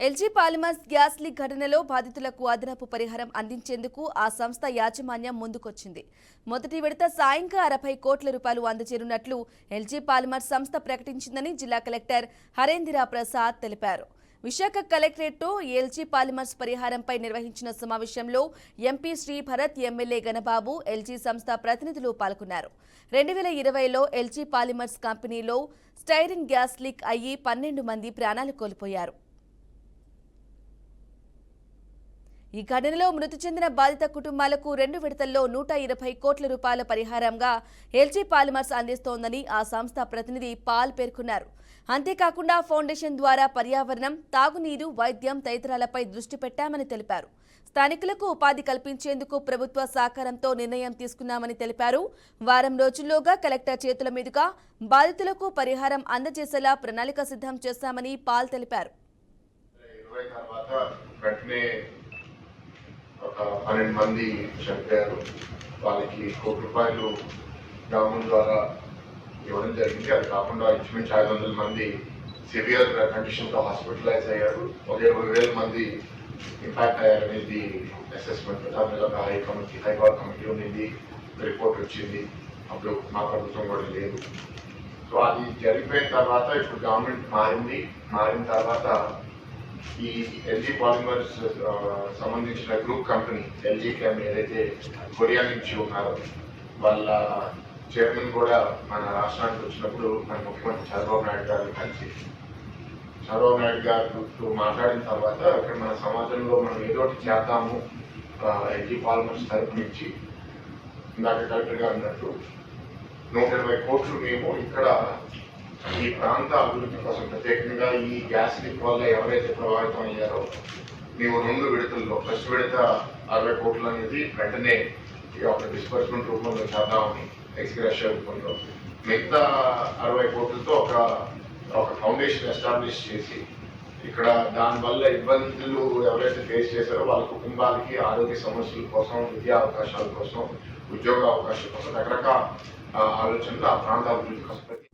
LG polymers gas leak ఘటనలో బాధితులకు అదనపు పరిహారం అందించేందుకు ఆ సంస్థ యాజమాన్యం ముందుకొచ్చింది. మొదటి విడత సాయంగా 60 కోట్ల రూపాయలు అందజేయనున్నట్లు ఎల్జీ పాలిమర్స్ సంస్థ ప్రకటించిందని జిల్లా కలెక్టర్ హరేంద్ర ప్రసాద్ తెలిపారు. విశాఖ కలెక్టరేట్లో ఎల్జీ పాలిమర్స్ పరిహారంపై నిర్వహించిన సమావేశంలో MP Shri Bharat, MLA Ganababu, LG సంస్థ ప్రతినిధులు పాల్గొన్నారు. 2020లో ఎల్జీ పాలిమర్స్ కంపెనీలో స్టైరిన్ గ్యాస్ లీక్ అయ్యి 12 మంది ప్రాణాలు కోల్పోయారు. ఈ ఘటనలో మృతి చెందిన బాధిత కుటుంబాలకు 2 విడతల్లో 120 కోట్ల రూపాయల పరిహారంగా ఎల్జీ పాలిమర్స్ అందిస్తోందని ఆ సంస్థ ప్రతినిధి పాల్ పేర్కొన్నారు. అంతేకాకుండా ఫౌండేషన్ ద్వారా పర్యావరణం, తాగునీరు, వైద్యం తదితరాలపై దృష్టి పెట్టామని తెలిపారు. స్థానికులకు ఉపాధి కల్పించేందుకు ప్రభుత్వ సహకారంతో నిర్ణయం తీసుకున్నామని తెలిపారు. వారం రోజుల్లోగా కలెక్టర్ చేతుల మీదుగా బాధితులకు పరిహారం అందజేసేలా ప్రణాళిక సిద్ధం చేశామని పాల్ తెలిపారు. ఒక 12 మంది చనిపోయారు. వాళ్ళకి ₹1 కోటి గవర్నమెంట్ ద్వారా ఇవ్వడం జరిగింది. అది కాకుండా ఇంచుమించు 500 మంది సివియర్ కండిషన్తో హాస్పిటలైజ్ అయ్యారు. ఒక 20,000 మంది ఇంపాక్ట్ అయ్యారనేది అసెస్మెంట్. దాని మీద ఒక హైకోర్టు కమిటీ ఉండింది, రిపోర్ట్ వచ్చింది. అప్పుడు మా ప్రభుత్వం కూడా లేదు. సో అది జరిగిపోయిన తర్వాత ఇప్పుడు గవర్నమెంట్ మారిన తర్వాత ఈ ఎల్జీ పాలిమర్స్ సంబంధించిన గ్రూప్ కంపెనీ ఎల్జీ క్యామ్ ఏదైతే కొరియా నుంచి ఉన్నారో వాళ్ళ చైర్మన్ కూడా మన రాష్ట్రానికి వచ్చినప్పుడు మన ముఖ్యమంత్రి చంద్రబాబు నాయుడు గారిని కలిసి చంద్రబాబు నాయుడు గారితో మాట్లాడిన తర్వాత ఇక్కడ మన సమాజంలో మనం ఏదోటి చేద్దాము ఎల్జీ పాలిమర్స్ తరపు నుంచి ఇందాక కలెక్టర్ గారు అన్నట్టు 120 కోట్లు మేము ఇక్కడ ఈ ప్రాంత అభివృద్ధి కోసం ప్రత్యేకంగా ఈ గ్యాస్ లీక్ వల్ల ఎవరైతే ప్రభావితం అయ్యారో మేము 2 విడతల్లో ఫస్ట్ విడత 60 కోట్లు అనేది వెంటనే ఒక డిస్బర్స్మెంట్ రూపంలో చేద్దామని ఎక్స్గ్రేషియా రూపంలో, మిగతా 60 కోట్లతో ఒక ఫౌండేషన్ ఎస్టాబ్లిష్ చేసి ఇక్కడ దానివల్ల ఇబ్బందులు ఎవరైతే ఫేస్ చేశారో వాళ్ళ కుటుంబాలకి ఆరోగ్య సమస్యల కోసం, విద్యా అవకాశాల కోసం, ఉద్యోగ అవకాశాల కోసం రకరకాల ఆలోచనలు ఆ ప్రాంత అభివృద్ధి కోసం